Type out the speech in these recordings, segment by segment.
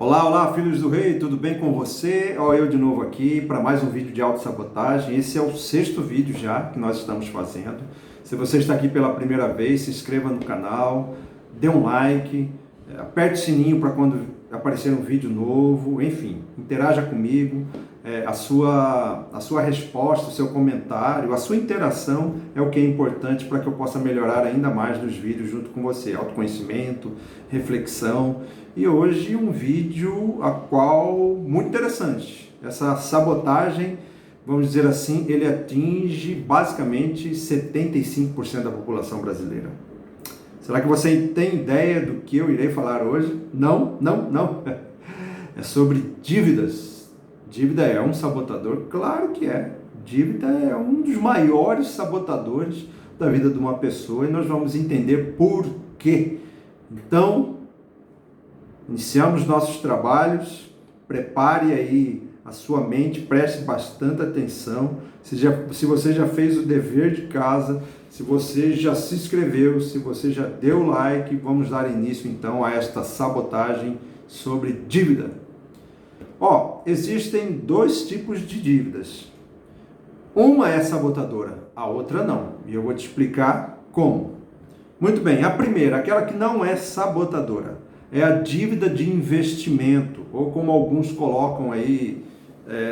Olá, olá, filhos do rei, tudo bem com você? Ó, eu de novo aqui para mais um vídeo de autossabotagem. Esse é o 6º vídeo já que nós estamos fazendo. Se você está aqui pela primeira vez, se inscreva no canal, dê um like, aperte o sininho para quando aparecer um vídeo novo, enfim, interaja comigo. A sua resposta, o seu comentário, a sua interação é o que é importante para que eu possa melhorar ainda mais nos vídeos junto com você. Autoconhecimento, reflexão. E hoje um vídeo muito interessante. Essa sabotagem, vamos dizer assim, ele atinge basicamente 75% da população brasileira. Será que você tem ideia do que eu irei falar hoje? Não. É sobre dívidas. Dívida é um sabotador? Claro que é. Dívida é um dos maiores sabotadores da vida de uma pessoa e nós vamos entender por quê. Então, iniciamos nossos trabalhos, prepare aí a sua mente, preste bastante atenção. Se você já fez o dever de casa, se você já se inscreveu, se você já deu like, vamos dar início então a esta sabotagem sobre dívida. Existem dois tipos de dívidas. Uma é sabotadora, a outra não. E eu vou te explicar como. Muito bem, a primeira, aquela que não é sabotadora, é a dívida de investimento, ou como alguns colocam aí,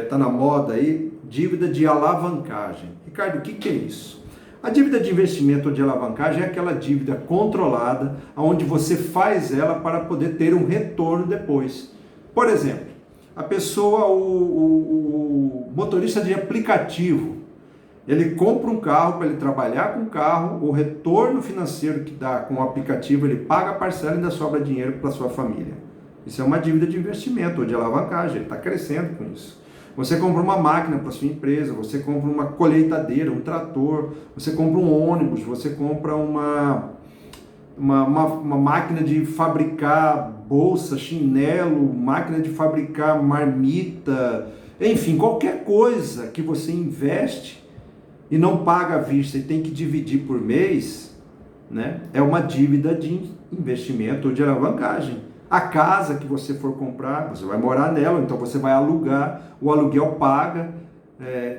tá na moda aí, dívida de alavancagem. Ricardo, o que é isso? A dívida de investimento ou de alavancagem é aquela dívida controlada, onde você faz ela para poder ter um retorno depois. Por exemplo, a pessoa, o motorista de aplicativo, ele compra um carro para ele trabalhar com o carro, o retorno financeiro que dá com o aplicativo, ele paga a parcela e ainda sobra dinheiro para a sua família. Isso é uma dívida de investimento ou de alavancagem, ele está crescendo com isso. Você compra uma máquina para sua empresa, você compra uma colheitadeira, um trator, você compra um ônibus, você compra uma máquina de fabricar bolsa, chinelo, máquina de fabricar marmita, enfim, qualquer coisa que você investe e não paga à vista e tem que dividir por mês, né? É uma dívida de investimento ou de alavancagem. A casa que você for comprar, você vai morar nela, então você vai alugar, o aluguel paga,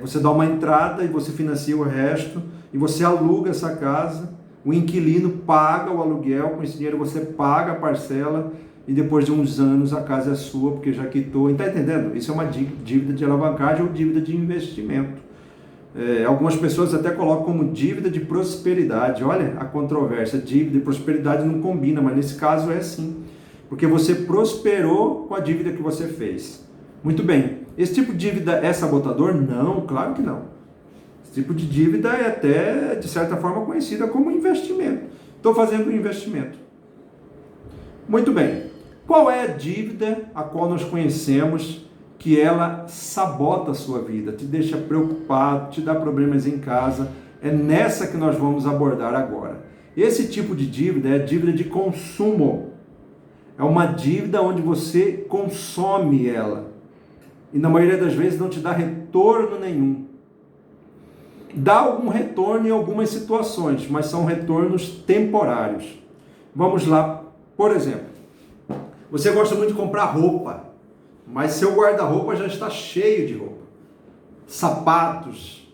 você dá uma entrada e você financia o resto, e você aluga essa casa, o inquilino paga o aluguel, com esse dinheiro você paga a parcela, e depois de uns anos a casa é sua, porque já quitou. Está entendendo? Isso é uma dívida de alavancagem ou dívida de investimento. Algumas pessoas até colocam como dívida de prosperidade. Olha a controvérsia, dívida e prosperidade não combina, mas nesse caso é assim. Porque você prosperou com a dívida que você fez. Muito bem. Esse tipo de dívida é sabotador? Não, claro que não. Esse tipo de dívida é até, de certa forma, conhecida como investimento. Estou fazendo um investimento. Muito bem. Qual é a dívida a qual nós conhecemos que ela sabota a sua vida, te deixa preocupado, te dá problemas em casa? É nessa que nós vamos abordar agora. Esse tipo de dívida é a dívida de consumo. É uma dívida onde você consome ela. E na maioria das vezes não te dá retorno nenhum. Dá algum retorno em algumas situações, mas são retornos temporários. Vamos lá. Por exemplo, você gosta muito de comprar roupa, mas seu guarda-roupa já está cheio de roupa. Sapatos,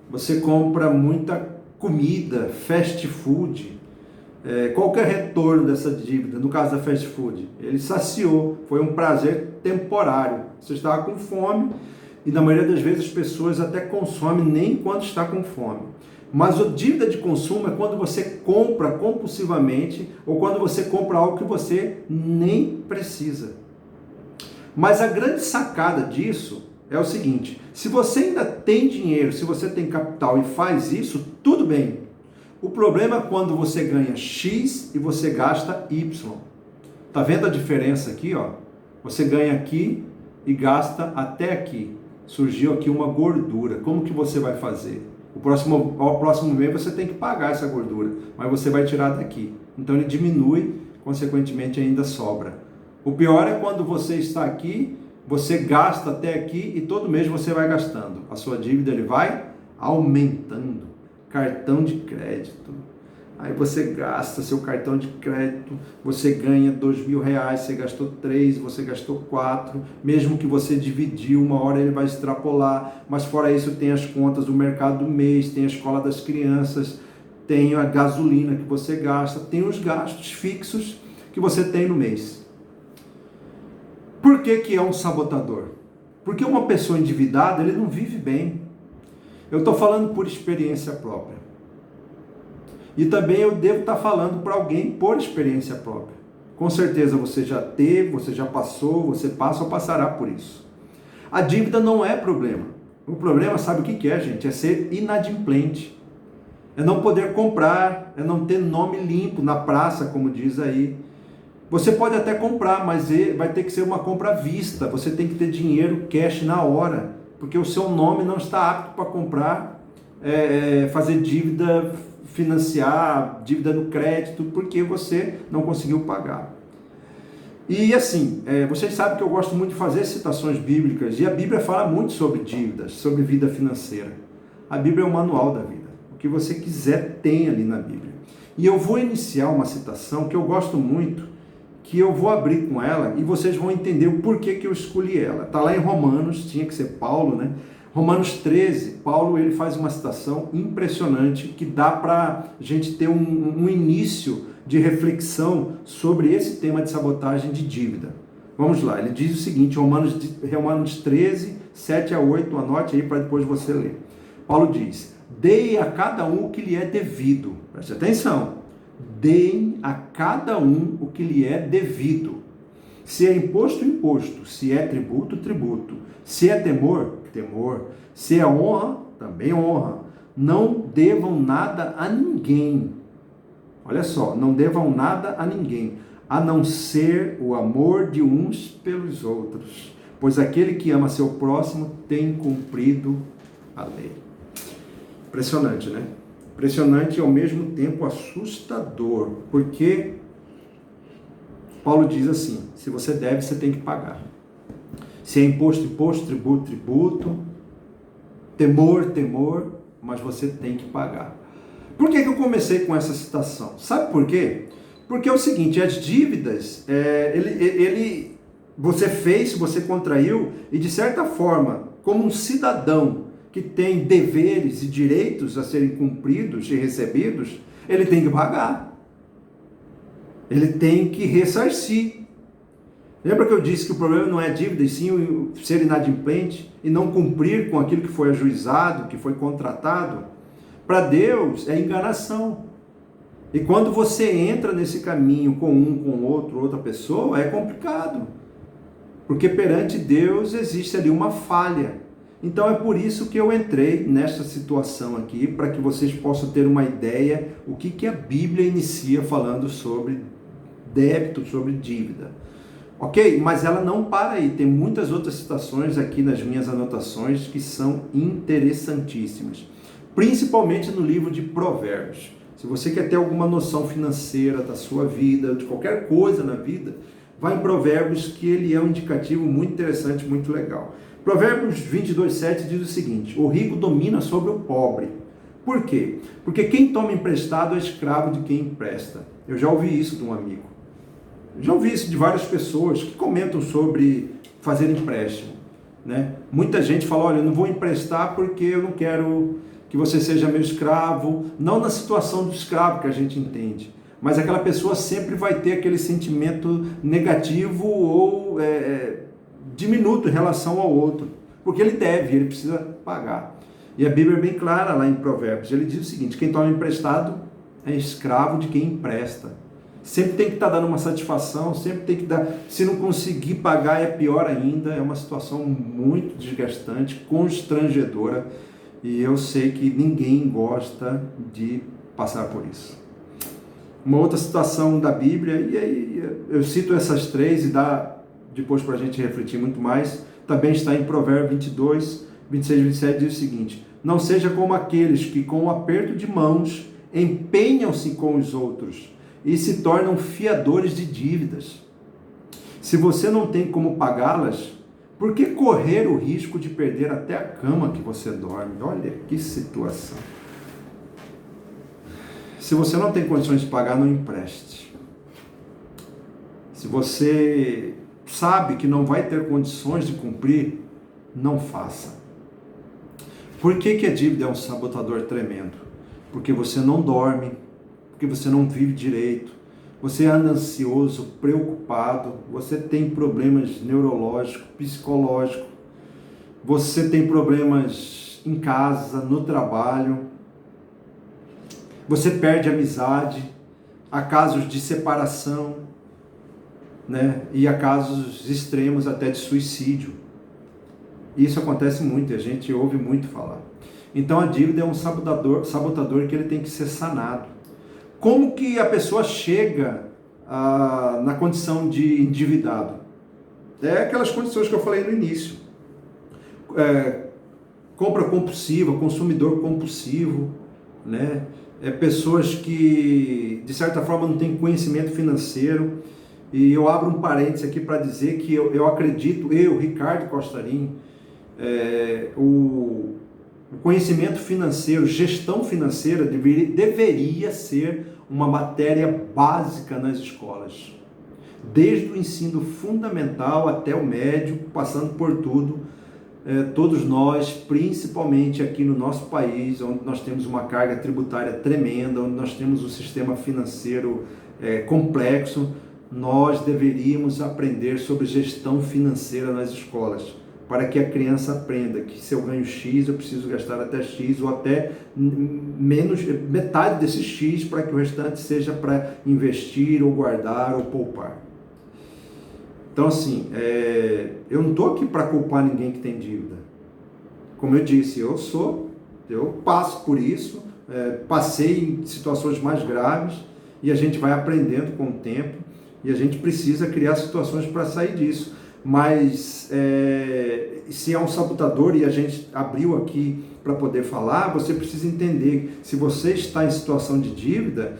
você compra muita comida, fast food. Qualquer retorno dessa dívida, no caso da fast food, ele saciou, foi um prazer temporário. Você estava com fome e na maioria das vezes as pessoas até consomem nem quando está com fome. Mas a dívida de consumo é quando você compra compulsivamente ou quando você compra algo que você nem precisa. Mas a grande sacada disso é o seguinte: se você ainda tem dinheiro, se você tem capital e faz isso, tudo bem. O problema é quando você ganha X e você gasta Y. Tá vendo a diferença aqui, ó? Você ganha aqui e gasta até aqui. Surgiu aqui uma gordura. Como que você vai fazer? Ao próximo mês você tem que pagar essa gordura, mas você vai tirar daqui. Então ele diminui, consequentemente ainda sobra. O pior é quando você está aqui, você gasta até aqui e todo mês você vai gastando. A sua dívida ele vai aumentando. Cartão de crédito. Aí você gasta seu cartão de crédito, você ganha R$ 2.000, você gastou 3, você gastou 4, mesmo que você dividiu, uma hora ele vai extrapolar, mas fora isso tem as contas do mercado do mês, tem a escola das crianças, tem a gasolina que você gasta, tem os gastos fixos que você tem no mês. Por que é um sabotador? Porque uma pessoa endividada, ele não vive bem. Eu estou falando por experiência própria. E também eu devo estar falando para alguém por experiência própria. Com certeza você já teve, você já passou, você passa ou passará por isso. A dívida não é problema. O problema, sabe o que é, gente? É ser inadimplente. É não poder comprar, é não ter nome limpo na praça, como diz aí. Você pode até comprar, mas vai ter que ser uma compra à vista. Você tem que ter dinheiro, cash na hora, porque o seu nome não está apto para comprar, fazer dívida, financiar, dívida no crédito, porque você não conseguiu pagar. E assim, vocês sabem que eu gosto muito de fazer citações bíblicas, e a Bíblia fala muito sobre dívidas, sobre vida financeira. A Bíblia é o manual da vida. O que você quiser tem ali na Bíblia. E eu vou iniciar uma citação que eu gosto muito, que eu vou abrir com ela e vocês vão entender o porquê que eu escolhi ela. Está lá em Romanos, tinha que ser Paulo, né? Romanos 13, Paulo ele faz uma citação impressionante que dá para a gente ter um início de reflexão sobre esse tema de sabotagem de dívida. Vamos lá, ele diz o seguinte, Romanos 13, 7 a 8, anote aí para depois você ler. Paulo diz, dei a cada um o que lhe é devido. Preste atenção. Deem a cada um o que lhe é devido. Se é imposto, imposto. Se é tributo, tributo. Se é temor, temor. Se é honra, também honra. Não devam nada a ninguém. Olha só, não devam nada a ninguém, a não ser o amor de uns pelos outros. Pois aquele que ama seu próximo tem cumprido a lei. Impressionante, né? Impressionante e ao mesmo tempo assustador, porque Paulo diz assim, se você deve, você tem que pagar. Se é imposto, imposto, tributo, tributo, temor, temor, mas você tem que pagar. Por que eu comecei com essa citação? Sabe por quê? Porque é o seguinte, as dívidas, você fez, você contraiu, e de certa forma, como um cidadão, que tem deveres e direitos a serem cumpridos e recebidos, ele tem que pagar. Ele tem que ressarcir. Lembra que eu disse que o problema não é a dívida, e sim o ser inadimplente e não cumprir com aquilo que foi ajuizado, que foi contratado? Para Deus é enganação. E quando você entra nesse caminho com outra pessoa, é complicado. Porque perante Deus existe ali uma falha. Então é por isso que eu entrei nessa situação aqui, para que vocês possam ter uma ideia o que a Bíblia inicia falando sobre débito, sobre dívida. Ok? Mas ela não para aí, tem muitas outras citações aqui nas minhas anotações que são interessantíssimas. Principalmente no livro de Provérbios. Se você quer ter alguma noção financeira da sua vida, de qualquer coisa na vida, vai em Provérbios, que ele é um indicativo muito interessante, muito legal. Provérbios 22:7 diz o seguinte, o rico domina sobre o pobre. Por quê? Porque quem toma emprestado é escravo de quem empresta. Eu já ouvi isso de um amigo. Eu já ouvi isso de várias pessoas que comentam sobre fazer empréstimo, né? Muita gente fala, olha, eu não vou emprestar porque eu não quero que você seja meu escravo. Não na situação do escravo que a gente entende, mas aquela pessoa sempre vai ter aquele sentimento negativo ou diminuto em relação ao outro, porque ele deve, ele precisa pagar. E a Bíblia é bem clara lá em Provérbios, ele diz o seguinte, quem toma emprestado é escravo de quem empresta. Sempre tem que estar dando uma satisfação, sempre tem que dar, se não conseguir pagar é pior ainda, é uma situação muito desgastante, constrangedora, e eu sei que ninguém gosta de passar por isso. Uma outra situação da Bíblia, e aí eu cito essas três e dá depois para a gente refletir muito mais, também está em Provérbios 22, 26 e 27, diz o seguinte, não seja como aqueles que com o aperto de mãos empenham-se com os outros e se tornam fiadores de dívidas. Se você não tem como pagá-las, por que correr o risco de perder até a cama que você dorme? Olha que situação. Se você não tem condições de pagar, não empreste. Se você sabe que não vai ter condições de cumprir, não faça. Por que a dívida é um sabotador tremendo? Porque você não dorme, porque você não vive direito, você anda ansioso, preocupado, você tem problemas neurológicos, psicológicos, você tem problemas em casa, no trabalho, você perde amizade, há casos de separação, né? E há casos extremos até de suicídio. Isso acontece muito, a gente ouve muito falar. Então a dívida é um sabotador que ele tem que ser sanado. Como que a pessoa chega na condição de endividado? É aquelas condições que eu falei no início. Compra compulsiva, consumidor compulsivo, né? Pessoas que, de certa forma, não têm conhecimento financeiro. E eu abro um parênteses aqui para dizer que eu acredito, Ricardo Costarim, o conhecimento financeiro, gestão financeira deveria ser uma matéria básica nas escolas. Desde o ensino fundamental até o médio, passando por tudo, todos nós, principalmente aqui no nosso país, onde nós temos uma carga tributária tremenda, onde nós temos um sistema financeiro complexo, nós deveríamos aprender sobre gestão financeira nas escolas, para que a criança aprenda que se eu ganho X, eu preciso gastar até X, ou até menos, metade desse X, para que o restante seja para investir, ou guardar, ou poupar. Então, assim, eu não estou aqui para culpar ninguém que tem dívida. Como eu disse, eu passo por isso, passei em situações mais graves, e a gente vai aprendendo com o tempo, e a gente precisa criar situações para sair disso. Mas se é um sabotador, e a gente abriu aqui para poder falar, você precisa entender, se você está em situação de dívida,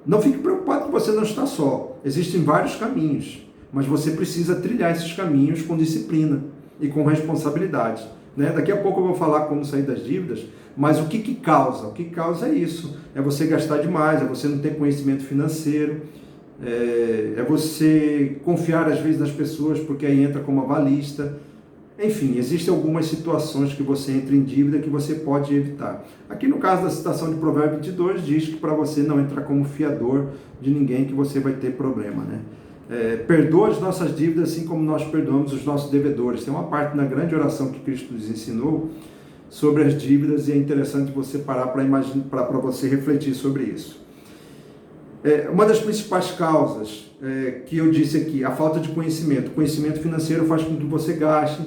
não fique preocupado que você não está só. Existem vários caminhos, mas você precisa trilhar esses caminhos com disciplina e com responsabilidade, né? Daqui a pouco eu vou falar como sair das dívidas, mas o que causa? O que causa é isso, é você gastar demais, é você não ter conhecimento financeiro, é você confiar às vezes nas pessoas, porque aí entra como avalista. Enfim, existem algumas situações que você entra em dívida que você pode evitar. Aqui no caso da citação de Provérbio 22, diz que para você não entrar como fiador de ninguém, que você vai ter problema, né? Perdoa as nossas dívidas assim como nós perdoamos os nossos devedores. Tem uma parte na grande oração que Cristo nos ensinou sobre as dívidas, e é interessante você parar para você refletir sobre isso. Uma das principais causas que eu disse aqui, a falta de conhecimento. O conhecimento financeiro faz com que você gaste,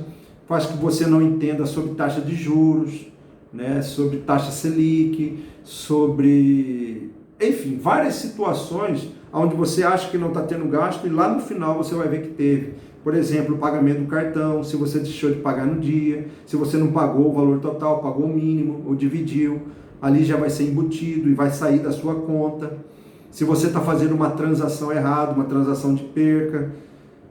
faz com que você não entenda sobre taxa de juros, né, sobre taxa Selic, sobre, enfim, várias situações onde você acha que não está tendo gasto e lá no final você vai ver que teve. Por exemplo, o pagamento do cartão, se você deixou de pagar no dia, se você não pagou o valor total, pagou o mínimo ou dividiu, ali já vai ser embutido e vai sair da sua conta. Se você está fazendo uma transação errada, uma transação de perca.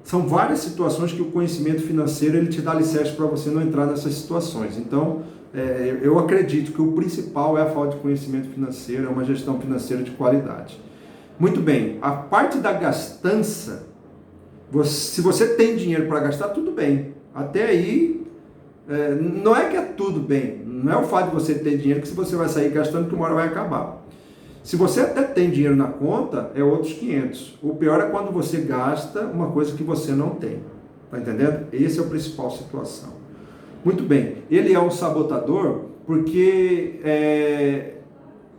São várias situações que o conhecimento financeiro ele te dá alicerce para você não entrar nessas situações. Então, eu acredito que o principal é a falta de conhecimento financeiro, é uma gestão financeira de qualidade. Muito bem, a parte da gastança, se você tem dinheiro para gastar, tudo bem. Até aí, não é que é tudo bem. Não é o fato de você ter dinheiro que você vai sair gastando que uma hora vai acabar. Se você até tem dinheiro na conta, é outros 500. O pior é quando você gasta uma coisa que você não tem. Tá entendendo? Esse é a principal situação. Muito bem. Ele é um sabotador porque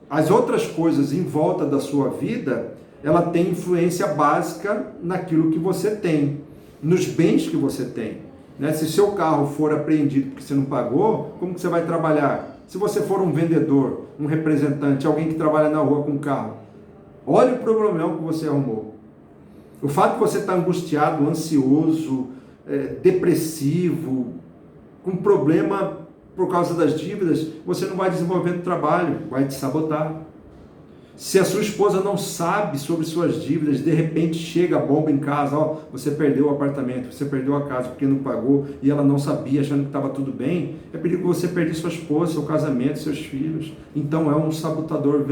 as outras coisas em volta da sua vida, ela tem influência básica naquilo que você tem, nos bens que você tem. Né? Se seu carro for apreendido porque você não pagou, como que você vai trabalhar? Se você for um vendedor, um representante, alguém que trabalha na rua com carro, olha o problemão que você arrumou. O fato de você estar angustiado, ansioso, depressivo, com problema por causa das dívidas, você não vai desenvolvendo trabalho, vai te sabotar. Se a sua esposa não sabe sobre suas dívidas, de repente chega a bomba em casa, ó, você perdeu o apartamento, você perdeu a casa porque não pagou e ela não sabia, achando que estava tudo bem, é perigo você perder sua esposa, seu casamento, seus filhos. Então é um sabotador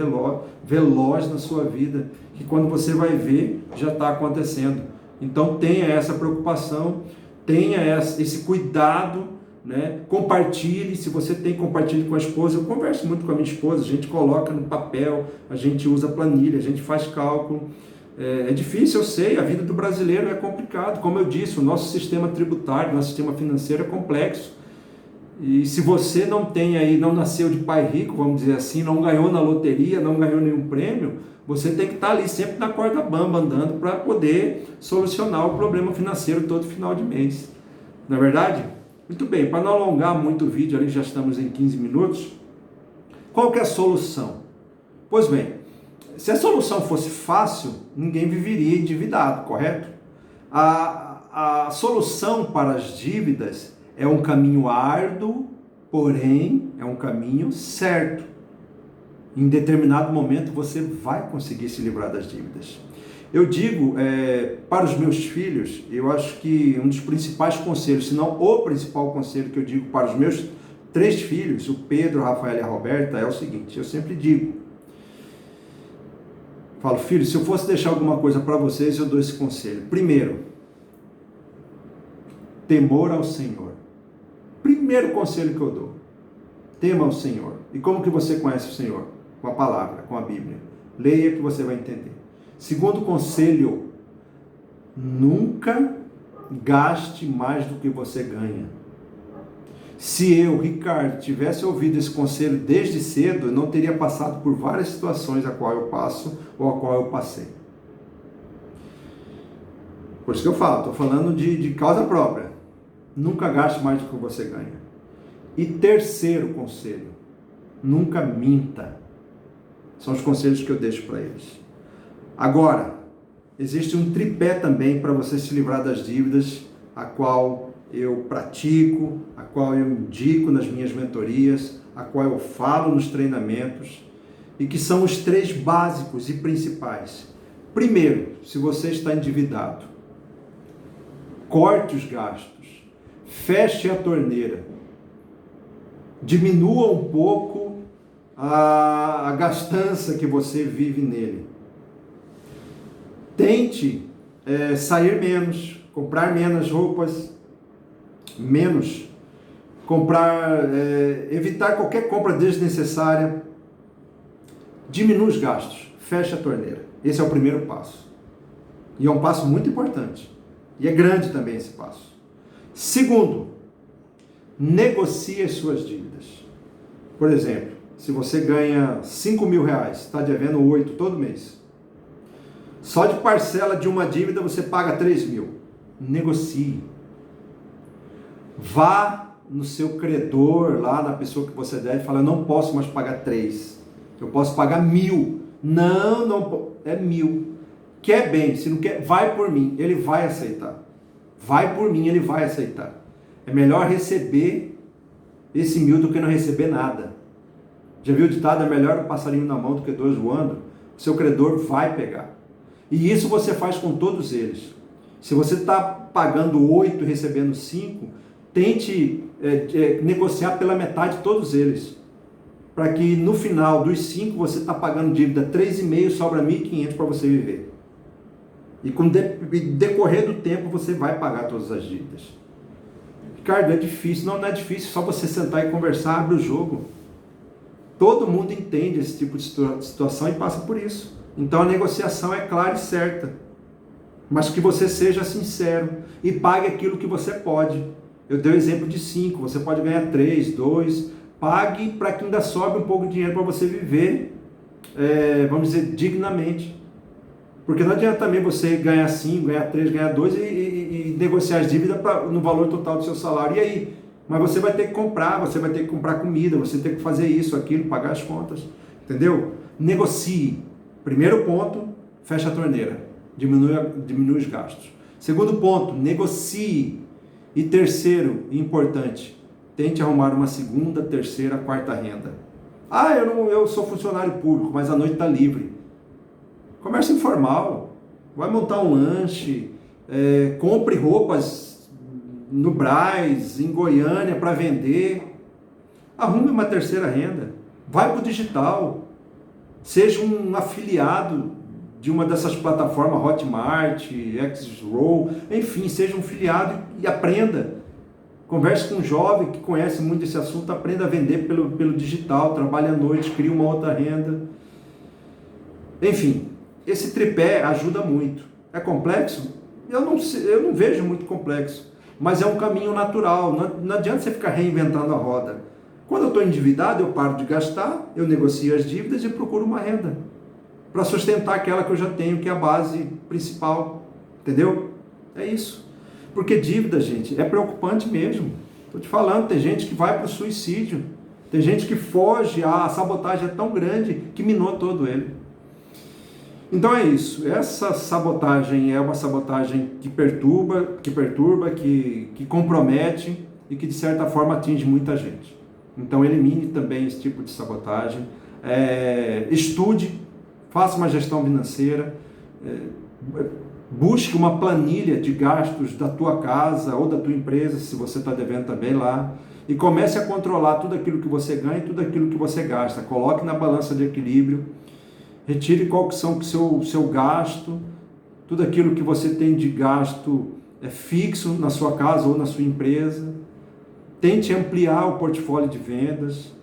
veloz na sua vida, que quando você vai ver, já está acontecendo. Então tenha essa preocupação, tenha esse cuidado, né? Compartilhe, se você tem, compartilhe com a esposa. Eu converso muito com a minha esposa, a gente coloca no papel, a gente usa planilha, a gente faz cálculo. É difícil, eu sei, a vida do brasileiro é complicado. Como eu disse, o nosso sistema tributário, nosso sistema financeiro é complexo. E se você não tem aí, não nasceu de pai rico, vamos dizer assim, não ganhou na loteria, não ganhou nenhum prêmio, você tem que estar ali sempre na corda bamba andando para poder solucionar o problema financeiro todo final de mês. Não é verdade? Muito bem, para não alongar muito o vídeo, ali já estamos em 15 minutos, qual que é a solução? Pois bem, se a solução fosse fácil, ninguém viveria endividado, correto? A solução para as dívidas é um caminho árduo, porém é um caminho certo. Em determinado momento você vai conseguir se livrar das dívidas. Eu digo para os meus filhos, eu acho que um dos principais conselhos, se não o principal conselho que eu digo para os meus 3 filhos, o Pedro, o Rafael e a Roberta, é o seguinte: eu sempre digo, falo, filho, se eu fosse deixar alguma coisa para vocês, eu dou esse conselho. Primeiro, temor ao Senhor. Primeiro conselho que eu dou, tema ao Senhor. E como que você conhece o Senhor? Com a palavra, com a Bíblia. Leia que você vai entender. Segundo conselho, nunca gaste mais do que você ganha. Se eu, Ricardo, tivesse ouvido esse conselho desde cedo, eu não teria passado por várias situações a qual eu passo ou a qual eu passei. Por isso que eu falo, estou falando de causa própria. Nunca gaste mais do que você ganha. E terceiro conselho, nunca minta. São os conselhos que eu deixo para eles. Agora, existe um tripé também para você se livrar das dívidas, a qual eu pratico, a qual eu indico nas minhas mentorias, a qual eu falo nos treinamentos, e que são os 3 básicos e principais. Primeiro, se você está endividado, corte os gastos, feche a torneira, diminua um pouco a gastança que você vive nele. Tente sair menos, comprar menos roupas, evitar qualquer compra desnecessária, diminua os gastos, feche a torneira. Esse é o primeiro passo. E é um passo muito importante. E é grande também esse passo. Segundo, negocie as suas dívidas. Por exemplo, se você ganha 5 mil reais, está devendo 8 todo mês. Só de parcela de uma dívida você paga 3 mil. Negocie. Vá no seu credor, lá na pessoa que você deve, e fala, eu não posso mais pagar 3. Eu posso pagar 1.000. Não, é 1.000. Quer bem, se não quer, vai por mim. Ele vai aceitar. Vai por mim, ele vai aceitar. É melhor receber esse 1.000 do que não receber nada. Já viu o ditado, é melhor um passarinho na mão do que 2 voando? O seu credor vai pegar. E isso você faz com todos eles. Se você está pagando 8 e recebendo 5, tente negociar pela metade todos eles. Para que no final dos 5 você está pagando dívida 3,5, sobra 1.500 para você viver. E com o decorrer do tempo você vai pagar todas as dívidas. Ricardo, é difícil. Não é difícil, só você sentar e conversar, abre o jogo. Todo mundo entende esse tipo de situação e passa por isso. Então a negociação é clara e certa, mas que você seja sincero e pague aquilo que você pode. Eu dei o exemplo de 5, você pode ganhar 3, 2, pague para que ainda sobe um pouco de dinheiro para você viver, vamos dizer, dignamente. Porque não adianta também você ganhar 5, ganhar 3, ganhar 2 e negociar as dívidas no valor total do seu salário. E aí? Mas você vai ter que comprar, comida, você tem que fazer isso, aquilo, pagar as contas. Entendeu? Negocie. Primeiro ponto, fecha a torneira, diminui os gastos. Segundo ponto, negocie. E terceiro, importante, tente arrumar uma segunda, terceira, quarta renda. Eu sou funcionário público, mas a noite está livre. Comércio informal. Vai montar um lanche, compre roupas no Brás, em Goiânia, para vender. Arrume uma terceira renda. Vai para o digital. Seja um afiliado de uma dessas plataformas, Hotmart, Xroll, enfim, seja um filiado e aprenda. Converse com um jovem que conhece muito esse assunto, aprenda a vender pelo digital, trabalhe à noite, crie uma outra renda. Enfim, esse tripé ajuda muito. É complexo? Eu não vejo muito complexo, mas é um caminho natural. Não adianta você ficar reinventando a roda. Quando eu estou endividado, eu paro de gastar, eu negocio as dívidas e procuro uma renda para sustentar aquela que eu já tenho, que é a base principal. Entendeu? É isso. Porque dívida, gente, é preocupante mesmo. Estou te falando, tem gente que vai para o suicídio, tem gente que foge, a sabotagem é tão grande que minou todo ele. Então é isso, essa sabotagem é uma sabotagem que perturba, que compromete e que de certa forma atinge muita gente. Então elimine também esse tipo de sabotagem, estude, faça uma gestão financeira, busque uma planilha de gastos da tua casa ou da tua empresa, se você está devendo também lá, e comece a controlar tudo aquilo que você ganha e tudo aquilo que você gasta. Coloque na balança de equilíbrio, retire qual que são o seu gasto, tudo aquilo que você tem de gasto fixo na sua casa ou na sua empresa. Tente ampliar o portfólio de vendas,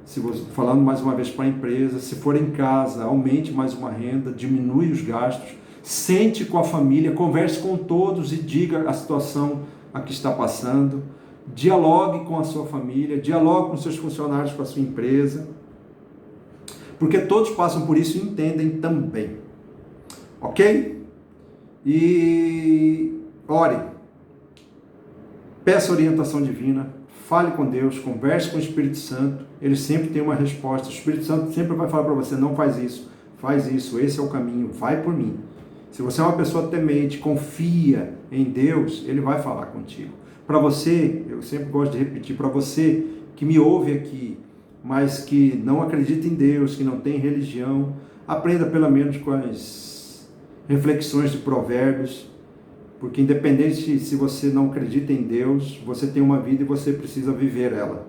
se você, falando mais uma vez para a empresa, se for em casa, aumente mais uma renda, diminui os gastos, sente com a família, converse com todos e diga a situação a que está passando, dialogue com a sua família, dialogue com seus funcionários, com a sua empresa, porque todos passam por isso e entendem também, ok? E ore, peça orientação divina, fale com Deus, converse com o Espírito Santo, ele sempre tem uma resposta. O Espírito Santo sempre vai falar para você: não faz isso, esse é o caminho, vai por mim. Se você é uma pessoa temente, confia em Deus, ele vai falar contigo. Para você, eu sempre gosto de repetir, para você que me ouve aqui, mas que não acredita em Deus, que não tem religião, aprenda pelo menos com as reflexões de Provérbios, porque independente se você não acredita em Deus, você tem uma vida e você precisa viver ela,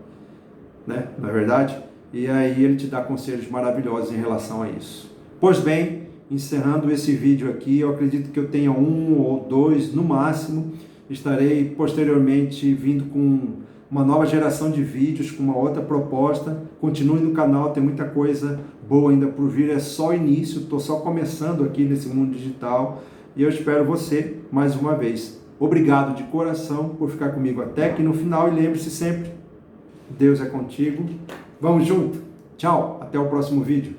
né? Não é verdade? E aí ele te dá conselhos maravilhosos em relação a isso. Pois bem, encerrando esse vídeo aqui, eu acredito que eu tenha 1 ou 2 no máximo. Estarei posteriormente vindo com uma nova geração de vídeos, com uma outra proposta. Continue no canal, tem muita coisa boa ainda por vir, é só o início, estou só começando aqui nesse mundo digital e eu espero você mais uma vez. Obrigado de coração por ficar comigo até aqui no final e lembre-se sempre, Deus é contigo. Vamos junto. Tchau, até o próximo vídeo.